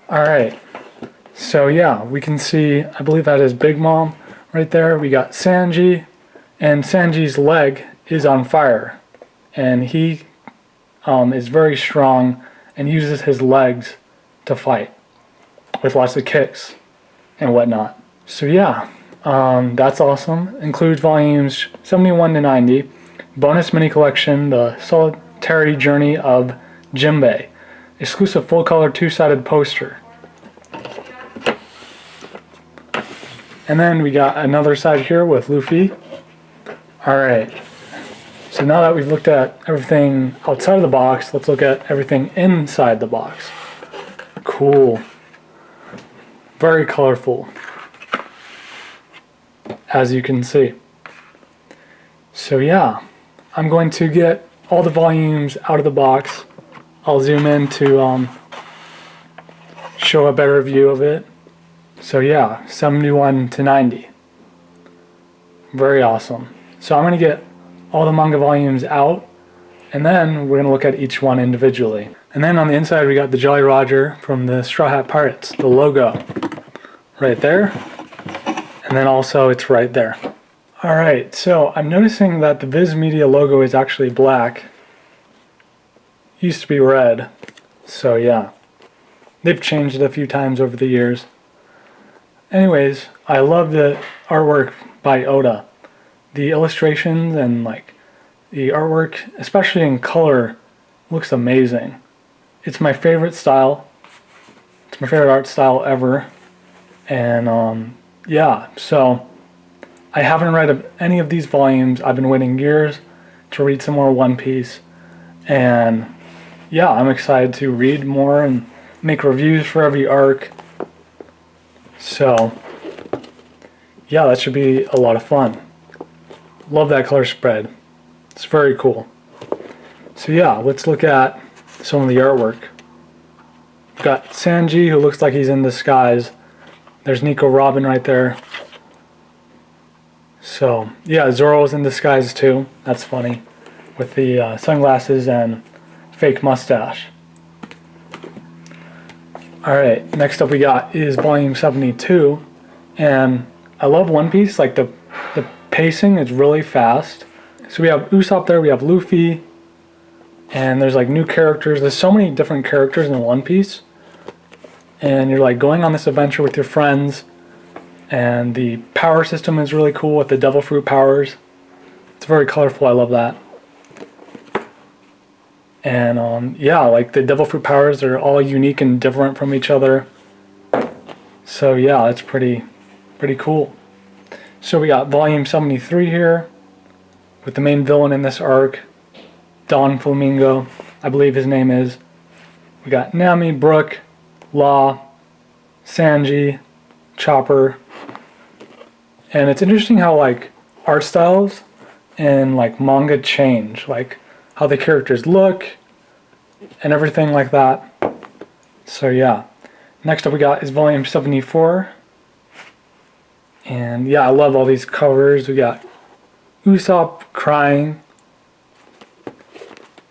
Alright, so yeah, we can see, I believe that is Big Mom right there. We got Sanji, and Sanji's leg is on fire. And he is very strong and uses his legs to fight with lots of kicks and whatnot. So yeah, that's awesome. Includes volumes 71 to 90. Bonus mini collection, The Solitary Journey of Jinbei. Exclusive full color 2-sided poster. And then we got another side here with Luffy. Alright, so now that we've looked at everything outside of the box, let's look at everything inside the box. Cool. Very colorful, as you can see. So yeah, I'm going to get all the volumes out of the box. I'll zoom in to show a better view of it. So yeah, 71 to 90. Very awesome. So I'm going to get all the manga volumes out, and then we're going to look at each one individually. And then on the inside we got the Jolly Roger from the Straw Hat Pirates, the logo right there, and then also it's right there. Alright, so I'm noticing that the Viz Media logo is actually black. Used to be red, so yeah. They've changed it a few times over the years. Anyways, I love the artwork by Oda. The illustrations and like the artwork, especially in color, looks amazing. It's my favorite style. It's my favorite art style ever. And yeah, so I haven't read any of these volumes. I've been waiting years to read some more One Piece. And yeah, I'm excited to read more and make reviews for every arc. So yeah, that should be a lot of fun. Love that color spread. It's very cool. So yeah, let's look at some of the artwork. We've got Sanji, who looks like he's in disguise. There's Nico Robin right there. So yeah, Zoro's in disguise too. That's funny. With the sunglasses and fake mustache. Alright, next up we got is volume 72. And I love One Piece, like the pacing is really fast. So we have Usopp there, we have Luffy, and there's like new characters. There's so many different characters in One Piece. And you're like going on this adventure with your friends, and the power system is really cool with the devil fruit powers. It's very colorful, I love that. And yeah, like the devil fruit powers are all unique and different from each other. So yeah, it's pretty cool. So we got volume 73 here with the main villain in this arc, Don Flamingo, I believe his name is. We got Nami, Brook, Law, Sanji, Chopper. And it's interesting how like art styles and like manga change, like how the characters look and everything like that. So yeah. Next up we got is volume 74. And yeah, I love all these covers. We got Usopp crying.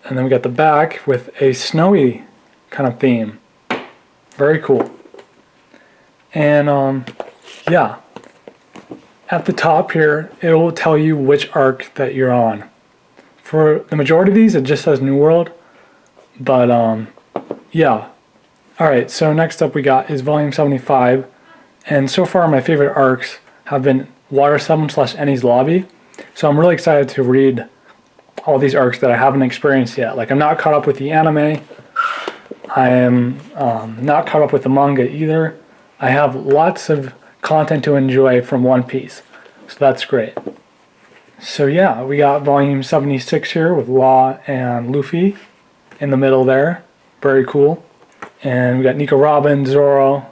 And then we got the back with a snowy kind of theme. Very cool. And yeah. At the top here, it will tell you which arc that you're on. For the majority of these, it just says New World. But yeah. Alright, so next up we got is volume 75. And so far my favorite arcs have been Water 7 / Ennie's Lobby. So I'm really excited to read all these arcs that I haven't experienced yet. Like I'm not caught up with the anime. I am not caught up with the manga either. I have lots of content to enjoy from One Piece. So that's great. So yeah, we got volume 76 here with Law and Luffy in the middle there. Very cool. And we got Nico Robin, Zoro.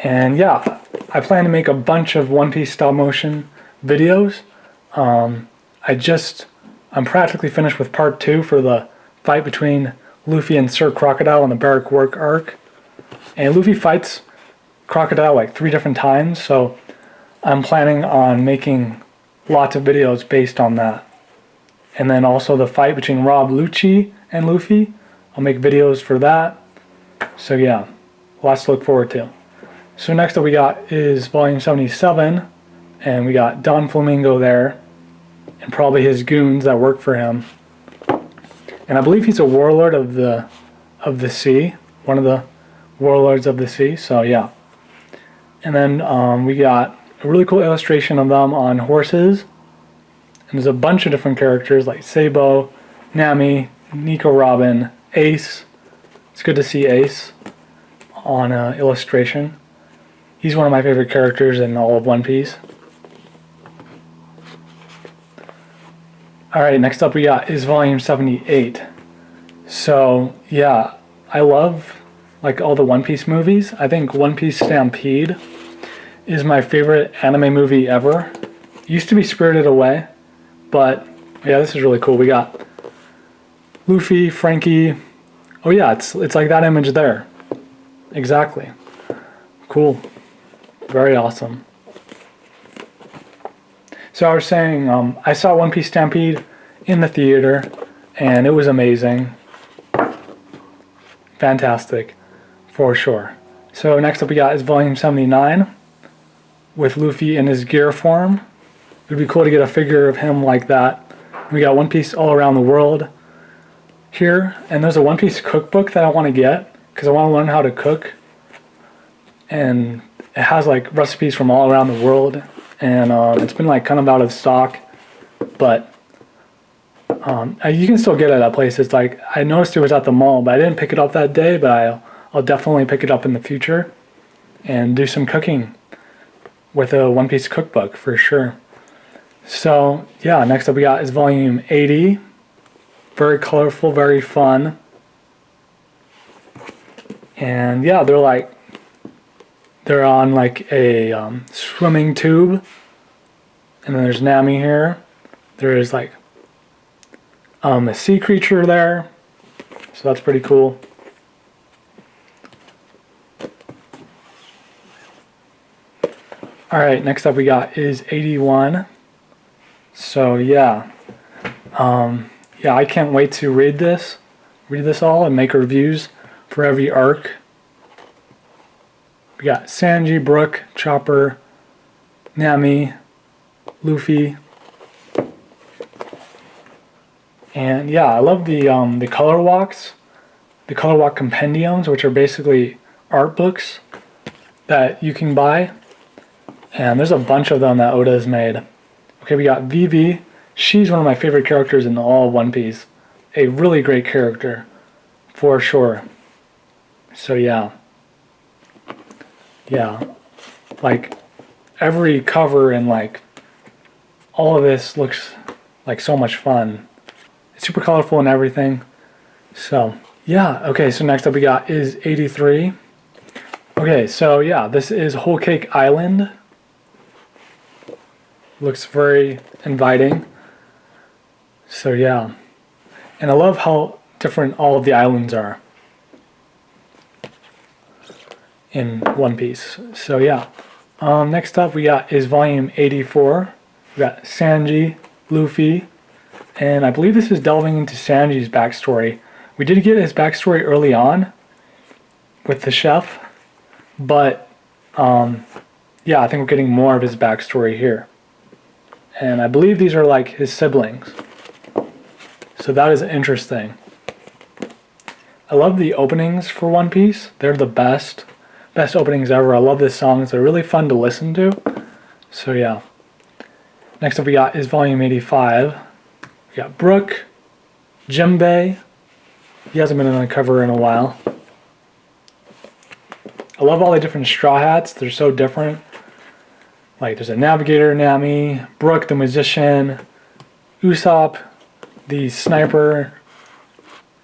And yeah, I plan to make a bunch of One Piece stop motion videos. I'm practically finished with part 2 for the fight between Luffy and Sir Crocodile in the Barrack Work arc. And Luffy fights Crocodile like 3 different times, so I'm planning on making lots of videos based on that. And then also the fight between Rob Lucci and Luffy, I'll make videos for that. So yeah, lots to look forward to. So next up we got is volume 77, and we got Don Flamingo there, and probably his goons that work for him. And I believe he's a warlord of the sea, one of the warlords of the sea, so yeah. And then we got a really cool illustration of them on horses. And there's a bunch of different characters like Sabo, Nami, Nico Robin, Ace. It's good to see Ace on illustration. He's one of my favorite characters in all of One Piece. Alright, next up we got is volume 78. So yeah, I love like all the One Piece movies. I think One Piece Stampede is my favorite anime movie ever. It used to be Spirited Away, but yeah, this is really cool. We got Luffy, Frankie. Oh yeah, it's like that image there. Exactly. Cool. Very awesome. So I was saying, I saw One Piece Stampede in the theater, and it was amazing. Fantastic, for sure. So next up we got is volume 79, with Luffy in his gear form. It would be cool to get a figure of him like that. We got One Piece all around the world here, and there's a One Piece cookbook that I want to get, because I want to learn how to cook. And it has like recipes from all around the world, and it's been like kind of out of stock, but you can still get it at places. Like I noticed it was at the mall, but I didn't pick it up that day, but I'll definitely pick it up in the future and do some cooking with a One Piece cookbook for sure. So yeah, next up we got is volume 80. Very colorful, very fun. And yeah, they're on like a swimming tube. And then there's Nami here. There is like a sea creature there. So that's pretty cool. Alright, next up we got is 81. So yeah. Yeah, I can't wait to read this all and make reviews for every arc. We got Sanji, Brook, Chopper, Nami, Luffy. And yeah, I love the color walks, the color walk compendiums, which are basically art books that you can buy. And there's a bunch of them that Oda has made. Okay, we got Vivi she's one of my favorite characters in all of One Piece. A really great character, for sure. So yeah. Yeah. Like, every cover and like all of this looks like so much fun. It's super colorful and everything. So yeah, okay, so next up we got is 83. Okay, so yeah, this is Whole Cake Island. Looks very inviting. So yeah. And I love how different all of the islands are in One Piece. So yeah. Next up we got is volume 84. We got Sanji, Luffy, and I believe this is delving into Sanji's backstory. We did get his backstory early on with the chef, but yeah, I think we're getting more of his backstory here. And I believe these are like his siblings. So that is interesting. I love the openings for One Piece. They're the best openings ever. I love the songs. They're really fun to listen to. So yeah. Next up we got is volume 85. We got Brook, Jimbei. He hasn't been on the cover in a while. I love all the different straw hats. They're so different. Like there's a navigator, Nami, Brook the magician, Usopp the sniper,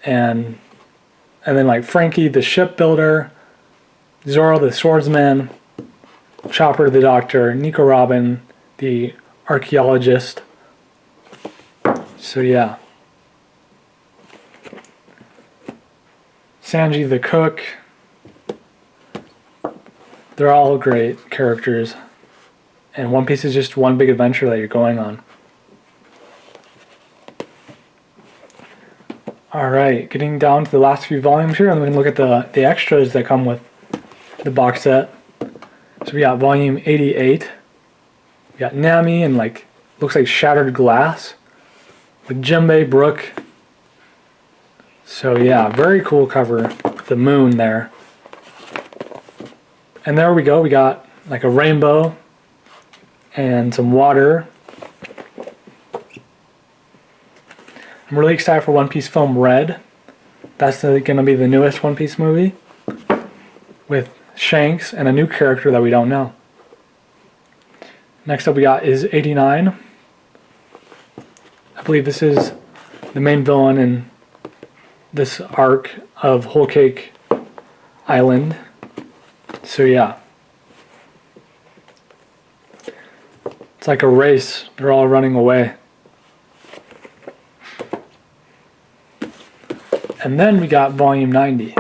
and then like Frankie the shipbuilder, Zoro the swordsman, Chopper the doctor, Nico Robin the archaeologist. So yeah. Sanji the cook. They're all great characters. And One Piece is just one big adventure that you're going on. Alright, getting down to the last few volumes here, and we can look at the extras that come with the box set. So we got volume 88. We got Nami and like, looks like shattered glass. With Jimbei, Brook. So yeah, very cool cover with the moon there. And there we go, we got like a rainbow and some water. I'm really excited for One Piece Film Red. That's going to be the newest One Piece movie with Shanks and a new character that we don't know. Next up we got is 89. I believe this is the main villain in this arc of Whole Cake Island. So yeah. It's like a race. They're all running away. And then we got volume 90.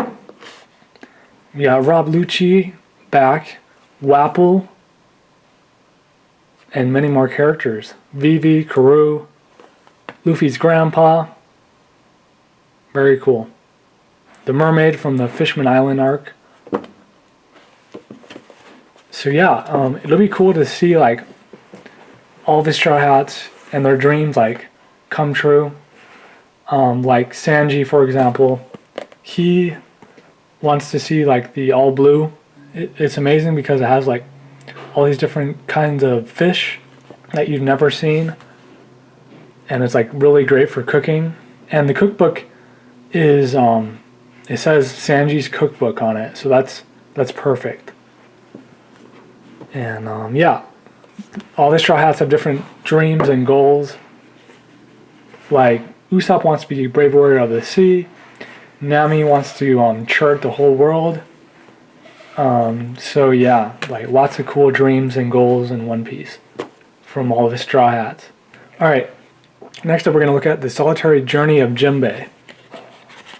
We got Rob Lucci back, Wapple, and many more characters. Vivi, Karoo, Luffy's grandpa. Very cool. The mermaid from the Fishman Island arc. So yeah, it'll be cool to see like all the Straw Hats and their dreams like come true. Like Sanji, for example, he wants to see like the all blue. It's amazing because it has like all these different kinds of fish that you've never seen, and it's like really great for cooking. And the cookbook is it says Sanji's cookbook on it, so that's perfect. And yeah, all the Straw Hats have different dreams and goals. Like Usopp wants to be Brave Warrior of the Sea. Nami wants to chart the whole world. So yeah, like lots of cool dreams and goals in One Piece from all the Straw Hats. Alright, next up we're going to look at the solitary journey of Jimbei.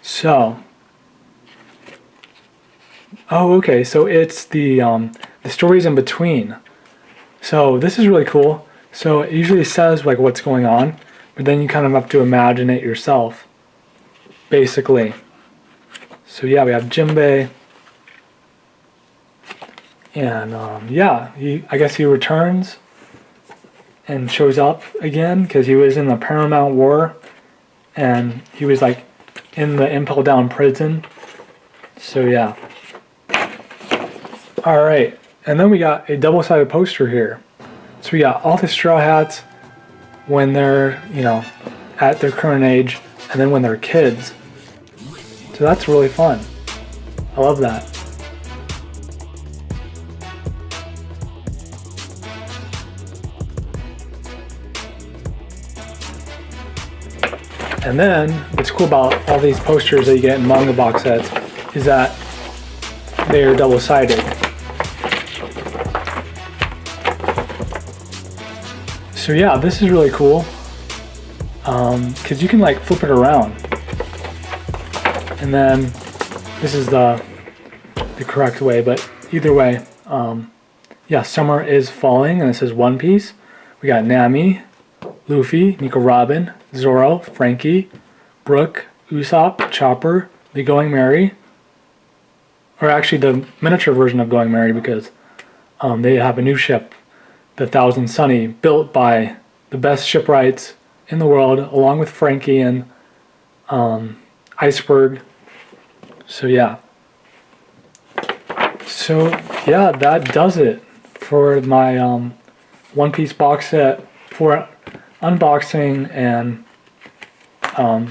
So, oh okay, so it's the stories in between. So this is really cool. So it usually says like what's going on, but then you kind of have to imagine it yourself, basically. So yeah, we have Jimbei, and yeah, I guess he returns and shows up again because he was in the Paramount War, and he was like in the Impel Down prison. So yeah. All right, and then we got a double-sided poster here. So we got all the Straw Hats when they're, you know, at their current age, and then when they're kids. So that's really fun. I love that. And then, what's cool about all these posters that you get in manga box sets is that they are double-sided. So yeah, this is really cool, because you can like flip it around. And then, this is the correct way, but either way, yeah, summer is falling, and it says One Piece. We got Nami, Luffy, Nico Robin, Zoro, Frankie, Brook, Usopp, Chopper, the Going Merry, or actually the miniature version of Going Merry, because they have a new ship, the Thousand Sunny, built by the best shipwrights in the world, along with Frankie and Iceberg. So yeah. So yeah, that does it for my One Piece box set for unboxing and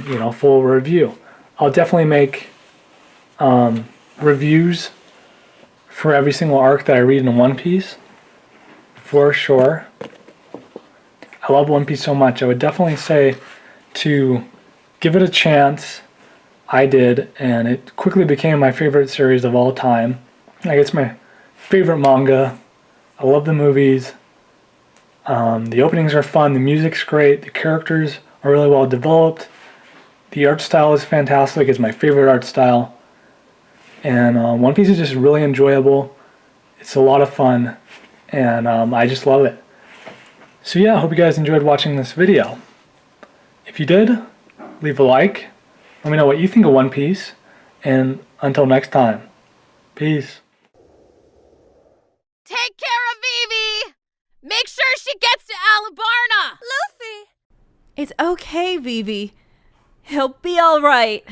you know, full review. I'll definitely make reviews for every single arc that I read in One Piece, for sure. I love One Piece so much. I would definitely say to give it a chance. I did, and it quickly became my favorite series of all time. Like, it's my favorite manga. I love the movies. The openings are fun. The music's great. The characters are really well developed. The art style is fantastic. It's my favorite art style. And One Piece is just really enjoyable. It's a lot of fun, and I just love it. So yeah, I hope you guys enjoyed watching this video. If you did, leave a like. Let me know what you think of One Piece. And until next time, peace. Take care of Vivi! Make sure she gets to Alabarna! Luffy! It's okay, Vivi. He'll be alright.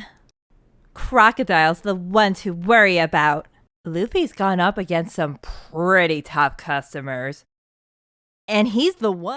Crocodile's the one to worry about. Luffy's gone up against some pretty tough customers. And he's the one